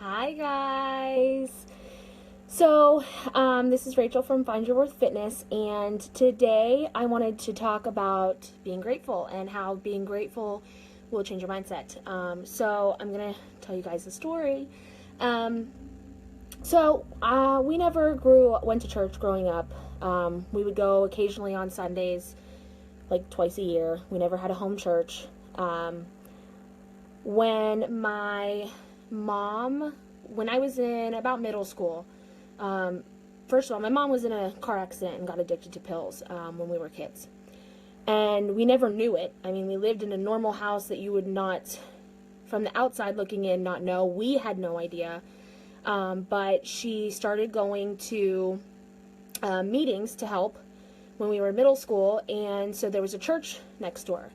Hi guys. This is Rachel from Find Your Worth Fitness, and today I wanted to talk about being grateful and how being grateful will change your mindset. I'm gonna tell you guys a story. Um, we never went to church growing up. We would go occasionally on Sundays, like twice a year. We never had a home church. When my mom, when I was in about middle school, um, first of all, my mom was in a car accident and got addicted to pills when we were kids. And we never knew it. I mean, we lived in a normal house that you would not, from the outside looking in, not know. We had no idea. But she started going to meetings to help when we were in middle school, and so there was a church next door.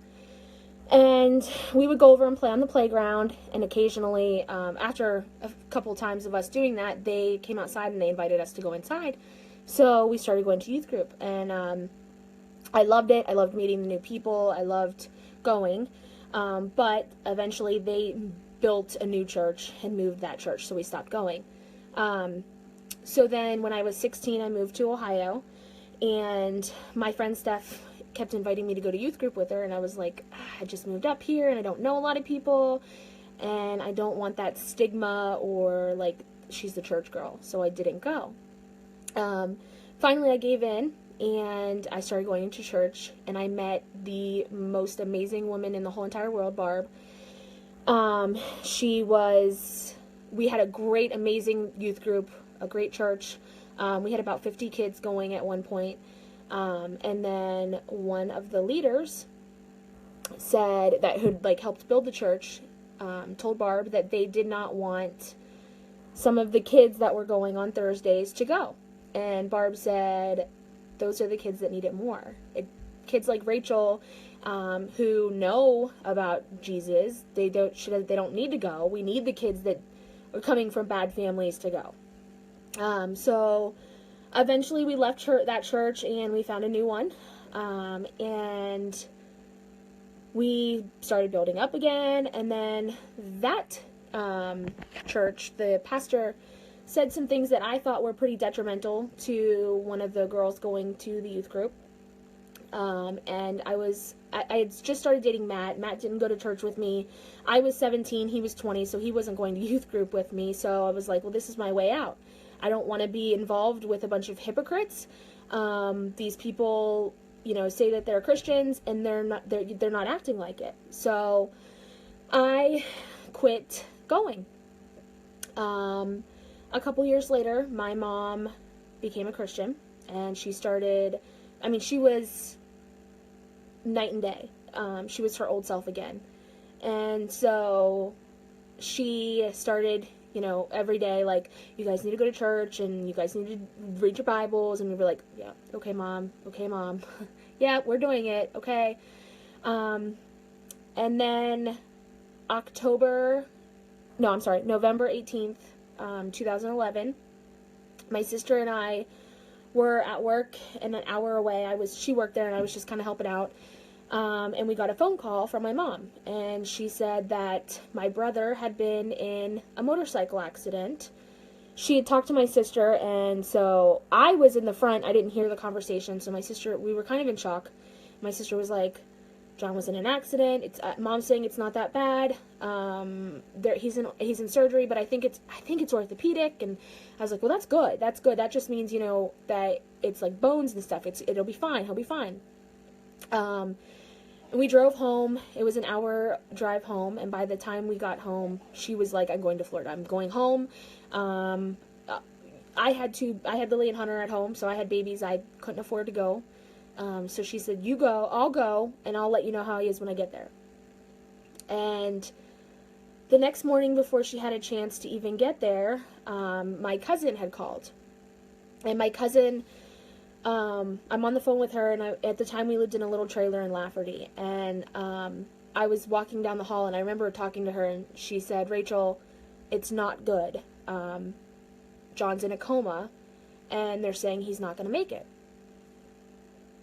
And we would go over and play on the playground, and occasionally, after a couple times of us doing that, they came outside and they invited us to go inside. So we started going to youth group, and I loved it. I loved meeting the new people. I loved going. But eventually they built a new church and moved that church, so we stopped going. So then when I was 16, I moved to Ohio, and my friend Steph kept inviting me to go to youth group with her, and I was like, I just moved up here and I don't know a lot of people, and I don't want that stigma or like she's the church girl, so I didn't go. Finally I gave in and I started going to church, and I met the most amazing woman in the whole entire world, Barb. We had a great, amazing youth group, a great church. We had about 50 kids going at one point. And then one of the leaders said that who like helped build the church, told Barb that they did not want some of the kids that were going on Thursdays to go. And Barb said, those are the kids that need it more. Kids like Rachel, who know about Jesus, they don't need to go. We need the kids that are coming from bad families to go. So eventually we left that church and we found a new one, and we started building up again. And then that church, the pastor said some things that I thought were pretty detrimental to one of the girls going to the youth group. And I had just started dating Matt. Matt didn't go to church with me. I was 17, he was 20, so he wasn't going to youth group with me. So I was like, well, this is my way out. I don't want to be involved with a bunch of hypocrites. These people, say that they're Christians and they're not acting like it. So I quit going. A couple years later, my mom became a Christian, and she was night and day. She was her old self again. And so she started, every day, like, you guys need to go to church and you guys need to read your Bibles. And we were like, yeah, okay, mom. Yeah, we're doing it. Okay. And then November 18th, 2011, my sister and I were at work, and an hour away, she worked there and I was just kind of helping out. And we got a phone call from my mom, and she said that my brother had been in a motorcycle accident. She had talked to my sister, and so I was in the front. I didn't hear the conversation, so we were kind of in shock. My sister was like, John was in an accident. Mom's saying it's not that bad. He's in surgery, but I think it's orthopedic. And I was like, well, that's good. That's good. That just means, that it's like bones and stuff. It'll be fine. He'll be fine. We drove home. It was an hour drive home, and by the time we got home, she was like, I'm going to Florida. I'm going home. I had Lily and Hunter at home, so I had babies. I couldn't afford to go. So she said, you go, I'll go, and I'll let you know how he is when I get there. And the next morning, before she had a chance to even get there, my cousin had called. And my cousin, I'm on the phone with her, and at the time we lived in a little trailer in Lafferty, and I was walking down the hall, and I remember talking to her, and she said, Rachel, it's not good. John's in a coma, and they're saying he's not going to make it.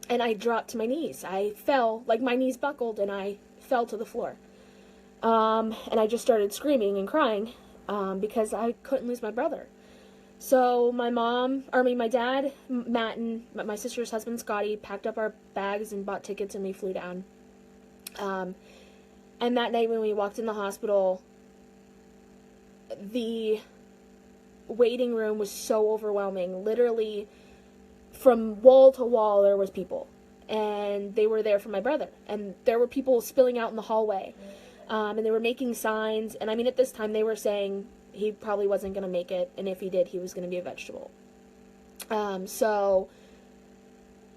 And I dropped to my knees. I fell, like my knees buckled, and I fell to the floor. And I just started screaming and crying. because I couldn't lose my brother. So my dad, Matt, and my sister's husband, Scotty, packed up our bags and bought tickets, and we flew down. And that night when we walked in the hospital, the waiting room was so overwhelming. Literally, from wall to wall, there was people. And they were there for my brother. And there were people spilling out in the hallway. And they were making signs. And I mean, at this time, they were saying he probably wasn't going to make it, and if he did, he was going to be a vegetable. So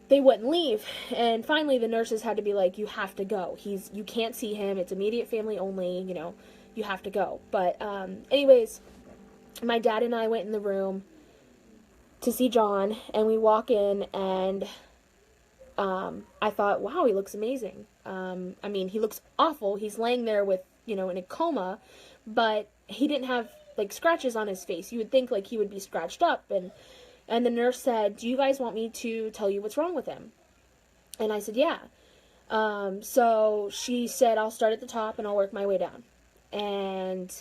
they wouldn't leave, and finally the nurses had to be like, you have to go. You can't see him. It's immediate family only. You have to go. But anyways, my dad and I went in the room to see John, and we walk in, and I thought, wow, he looks amazing. I mean, he looks awful. He's laying there with, in a coma, but he didn't have like scratches on his face. You would think like he would be scratched up, and the nurse said, do you guys want me to tell you what's wrong with him? And I said, yeah. So she said, I'll start at the top and I'll work my way down. And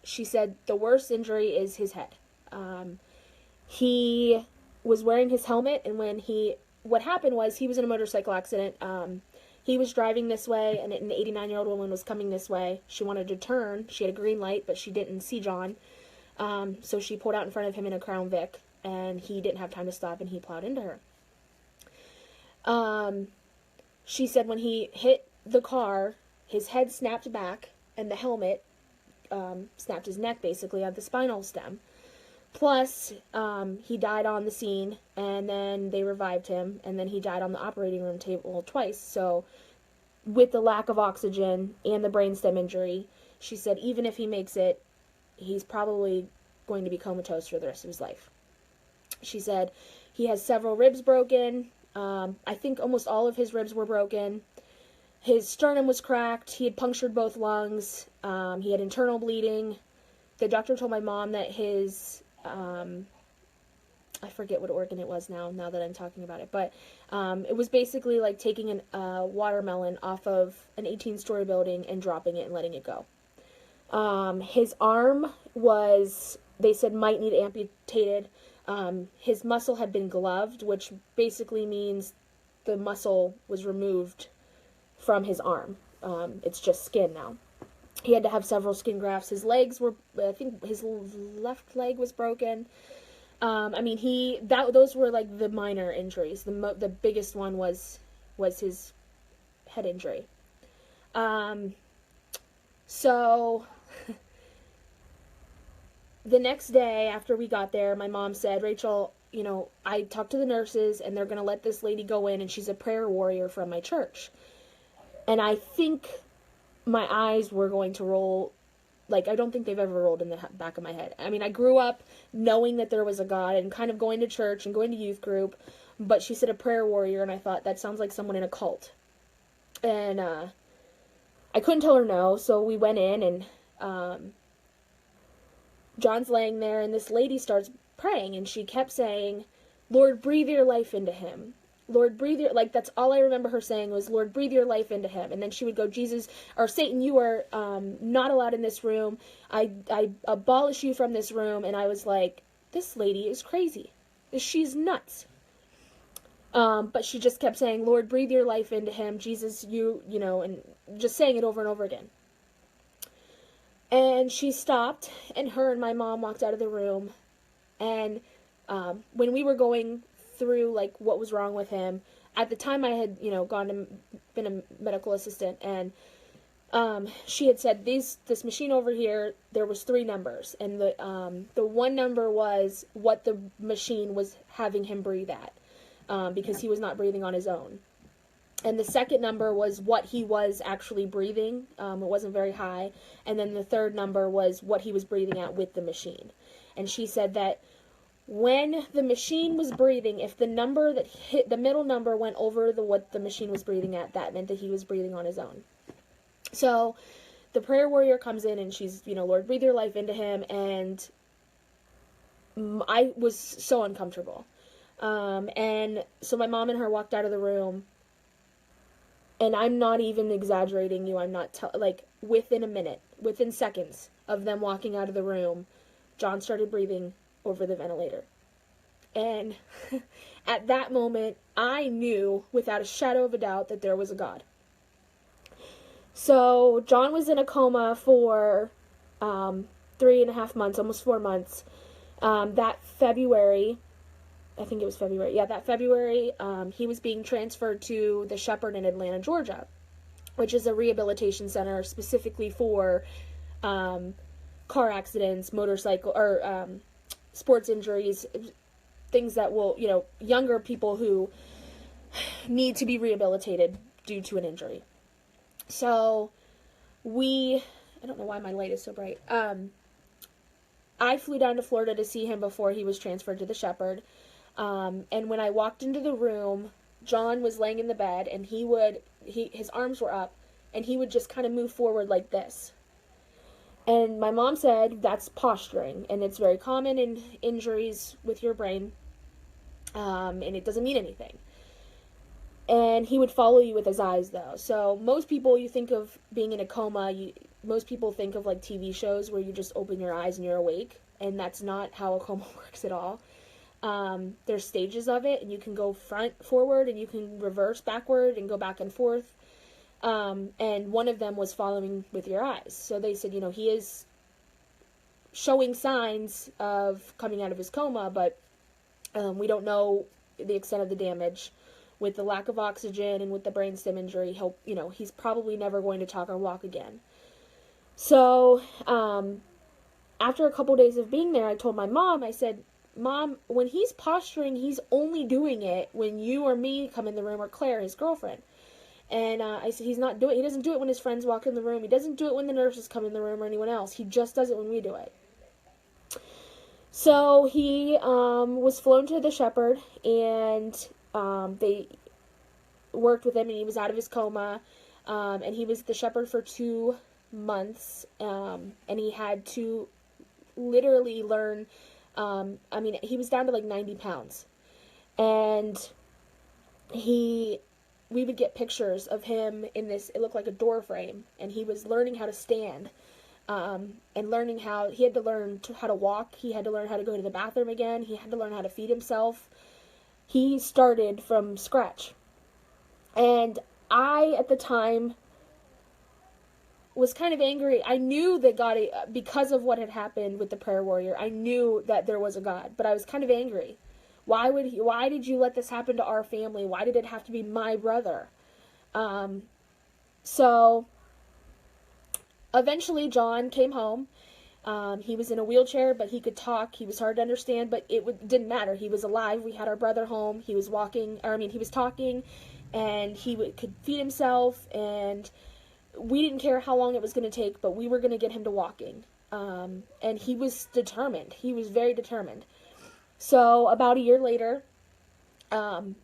she said the worst injury is his head. He was wearing his helmet, and what happened was he was in a motorcycle accident. He was driving this way, and an 89-year-old woman was coming this way. She wanted to turn. She had a green light, but she didn't see John. So she pulled out in front of him in a Crown Vic, and he didn't have time to stop, and he plowed into her. She said when he hit the car, his head snapped back, and the helmet snapped his neck, basically, at the spinal stem. Plus, he died on the scene, and then they revived him, and then he died on the operating room table twice. So, with the lack of oxygen and the brainstem injury, she said even if he makes it, he's probably going to be comatose for the rest of his life. She said he has several ribs broken. I think almost all of his ribs were broken. His sternum was cracked. He had punctured both lungs. He had internal bleeding. The doctor told my mom that his I forget what organ it was now that I'm talking about it, but it was basically like taking a watermelon off of an 18-story building and dropping it and letting it go. His arm was, they said, might need amputated. His muscle had been gloved, which basically means the muscle was removed from his arm. It's just skin now. He had to have several skin grafts. His legs were, I think his left leg was broken. I mean, those were like the minor injuries. The biggest one was his head injury. So the next day after we got there, my mom said, Rachel, I talked to the nurses and they're going to let this lady go in, and she's a prayer warrior from my church. And I think my eyes were going to roll. Like, I don't think they've ever rolled in the back of my head. I mean, I grew up knowing that there was a God and kind of going to church and going to youth group, but she said a prayer warrior, and I thought that sounds like someone in a cult. And I couldn't tell her no, so we went in, and John's laying there, and this lady starts praying, and she kept saying, Lord, breathe your life into him. Lord, breathe your, like, that's all I remember her saying was, Lord, breathe your life into him. And then she would go, Jesus, or Satan, you are not allowed in this room. I abolish you from this room. And I was like, this lady is crazy. She's nuts. But she just kept saying, Lord, breathe your life into him. Jesus, and just saying it over and over again. And she stopped, and her and my mom walked out of the room. And when we were going through like what was wrong with him, at the time I had been a medical assistant, and she had said this machine over here, there was 3 numbers, and the one number was what the machine was having him breathe at, because he was not breathing on his own, and the second number was what he was actually breathing. It wasn't very high, and then the third number was what he was breathing at with the machine. And she said that when the machine was breathing, if the number that hit, the middle number went over what the machine was breathing at, that meant that he was breathing on his own. So the prayer warrior comes in, and she's, Lord, breathe your life into him. And I was so uncomfortable. And so my mom and her walked out of the room, and I'm not even exaggerating you. I'm not, within a minute, within seconds of them walking out of the room, John started breathing over the ventilator. And at that moment, I knew without a shadow of a doubt that there was a God. So John was in a coma for 3.5 months, almost 4 months. That February, I think it was February. Yeah, that February, he was being transferred to the Shepherd in Atlanta, Georgia, which is a rehabilitation center specifically for car accidents, motorcycle, or sports injuries, things that will, younger people who need to be rehabilitated due to an injury. So I don't know why my light is so bright. I flew down to Florida to see him before he was transferred to the Shepherd. And when I walked into the room, John was laying in the bed, and his arms were up, and he would just kind of move forward like this. And my mom said that's posturing, and it's very common in injuries with your brain, and it doesn't mean anything. And he would follow you with his eyes, though. So most people, you think of being in a coma, most people think of like TV shows where you just open your eyes and you're awake, and that's not how a coma works at all. There's stages of it, and you can go forward, and you can reverse backward and go back and forth. And one of them was following with your eyes. So they said, he is showing signs of coming out of his coma, but we don't know the extent of the damage. With the lack of oxygen and with the brainstem injury, he's probably never going to talk or walk again. So, after a couple days of being there, I told my mom, I said, Mom, when he's posturing, he's only doing it when you or me come in the room, or Claire, his girlfriend. And I said, he doesn't do it when his friends walk in the room. He doesn't do it when the nurses come in the room or anyone else. He just does it when we do it. So he was flown to the Shepherd, and they worked with him, and he was out of his coma, and he was at the Shepherd for 2 months, and he had to literally learn, he was down to like 90 pounds, and we would get pictures of him in this, it looked like a door frame, and he was learning how to stand, and he had to learn how to walk, he had to learn how to go to the bathroom again, he had to learn how to feed himself. He started from scratch. And I, at the time, was kind of angry. I knew that God, because of what had happened with the prayer warrior, I knew that there was a God, but I was kind of angry. Why did you let this happen to our family? Why did it have to be my brother? So eventually John came home. He was in a wheelchair, but he could talk. He was hard to understand, but didn't matter. He was alive. We had our brother home. He was he was talking, and he could feed himself, and we didn't care how long it was going to take, but we were going to get him to walking. And he was determined. He was very determined. So about a year later, things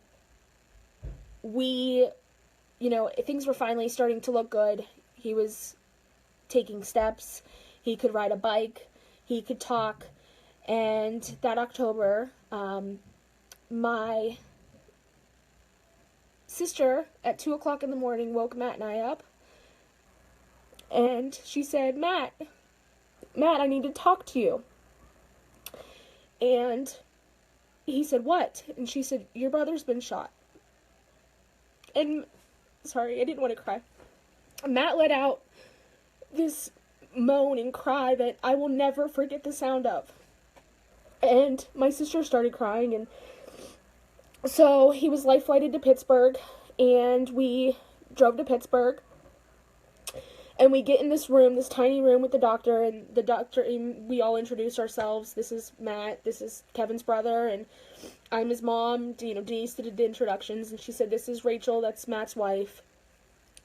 were finally starting to look good. He was taking steps. He could ride a bike, he could talk, and that October, my sister at 2 o'clock in the morning woke Matt and I up, and she said, Matt, I need to talk to you. And he said, what? And she said, your brother's been shot. And, sorry, I didn't want to cry. Matt let out this moan and cry that I will never forget the sound of. And my sister started crying, and so he was life flighted to Pittsburgh, and we drove to Pittsburgh, and we get in this room, this tiny room with the doctor, and we all introduce ourselves. This is Matt, this is Kevin's brother, and I'm his mom. Denise did the introductions, and she said, this is Rachel, that's Matt's wife.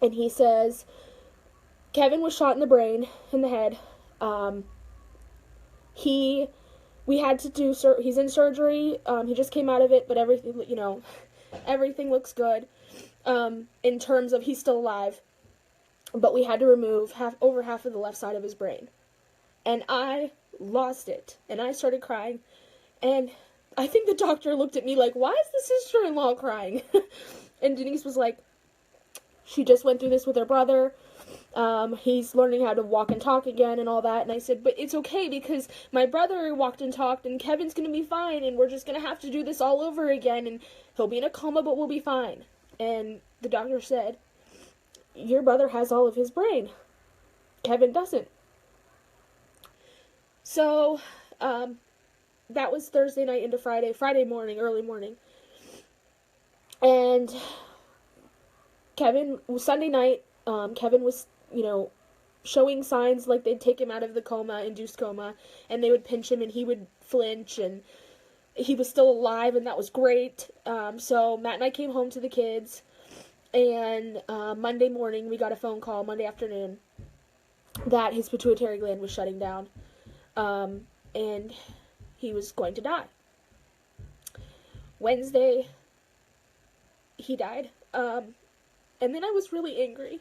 And he says, Kevin was shot in the brain, in the head. We had to do, he's in surgery, he just came out of it, but everything looks good, in terms of he's still alive, but we had to remove over half of the left side of his brain. And I lost it, and I started crying, and I think the doctor looked at me like, why is the sister-in-law crying? And Denise was like, she just went through this with her brother. He's learning how to walk and talk again and all that. And I said, but it's okay because my brother walked and talked and Kevin's going to be fine and we're just going to have to do this all over again and he'll be in a coma, but we'll be fine. And the doctor said, your brother has all of his brain. Kevin doesn't. So, that was Thursday night into Friday morning, early morning. And Sunday night, Kevin was, showing signs like they'd take him out of the induced coma, and they would pinch him and he would flinch, and he was still alive, and that was great. So Matt and I came home to the kids, and Monday morning we got a phone call, Monday afternoon, that his pituitary gland was shutting down, and he was going to die. Wednesday, he died, and then I was really angry.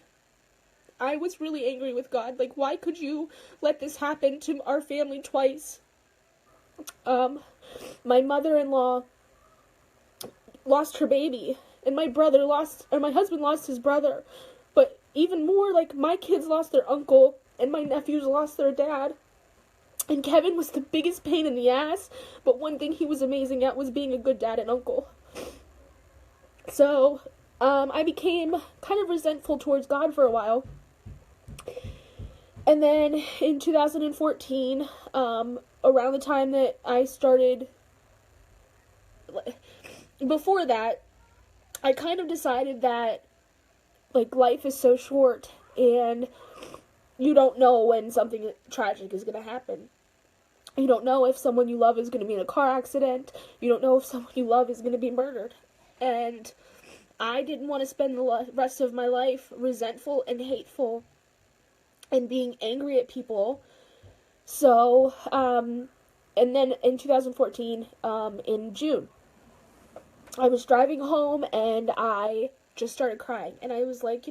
I was really angry with God. Like, why could you let this happen to our family twice? My mother-in-law lost her baby, and my husband lost his brother. But even more, like, my kids lost their uncle, and my nephews lost their dad. And Kevin was the biggest pain in the ass, but one thing he was amazing at was being a good dad and uncle. So, I became kind of resentful towards God for a while. And then in 2014, around the time that I started, before that, I kind of decided that, like, life is so short, and you don't know when something tragic is going to happen. You don't know if someone you love is going to be in a car accident. You don't know if someone you love is going to be murdered. And I didn't want to spend the rest of my life resentful and hateful and being angry at people. So, and then in 2014, in June, I was driving home and I just started crying. And I was like,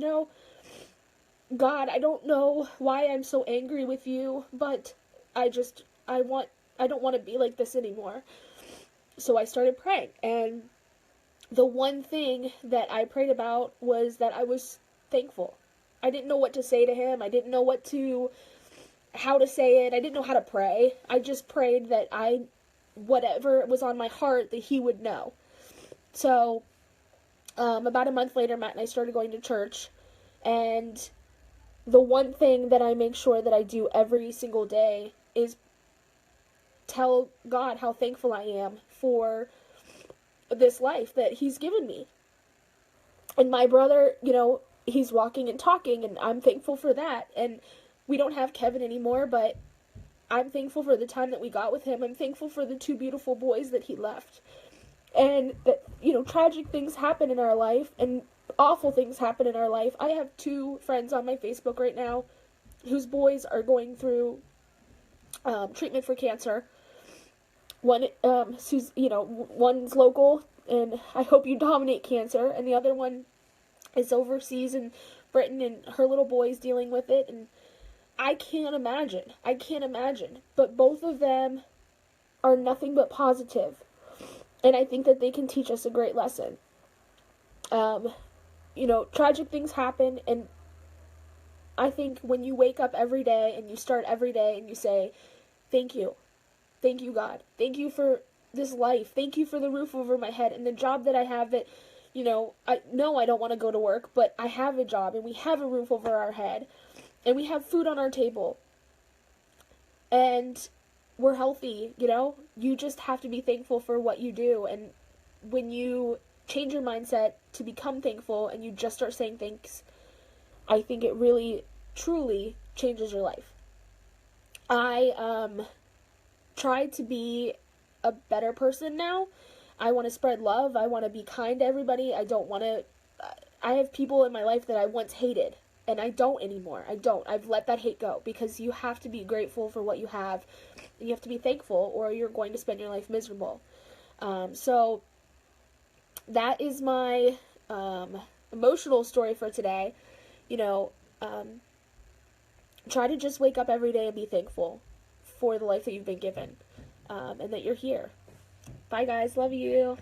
God, I don't know why I'm so angry with you, but I don't want to be like this anymore. So I started praying, and the one thing that I prayed about was that I was thankful. I didn't know what to say to him. I didn't know how to say it. I didn't know how to pray. I just prayed that whatever was on my heart, that he would know. So, about a month later, Matt and I started going to church, and the one thing that I make sure that I do every single day is tell God how thankful I am for this life that he's given me. And my brother, he's walking and talking, and I'm thankful for that. And we don't have Kevin anymore, but I'm thankful for the time that we got with him. I'm thankful for the 2 beautiful boys that he left. And that, tragic things happen in our life, and awful things happen in our life. I have 2 friends on my Facebook right now whose boys are going through treatment for cancer. One, one's local, and I hope you dominate cancer, and the other one is overseas in Britain, and her little boy's dealing with it, and I can't imagine, but both of them are nothing but positive, and I think that they can teach us a great lesson. Tragic things happen, and I think when you wake up every day, and you start every day, and you say, thank you, God, thank you for this life, thank you for the roof over my head, and the job that I have that, I know I don't want to go to work, but I have a job, and we have a roof over our head, and we have food on our table, and we're healthy, you just have to be thankful for what you do, and when you change your mindset to become thankful, and you just start saying thanks, I think it really, truly changes your life. I, try to be a better person now. I want to spread love. I want to be kind to everybody. I have people in my life that I once hated, and I don't anymore. I've let that hate go, because you have to be grateful for what you have, and you have to be thankful, or you're going to spend your life miserable. So that is my emotional story for today. Try to just wake up every day and be thankful for the life that you've been given, and that you're here. Bye, guys. Love you.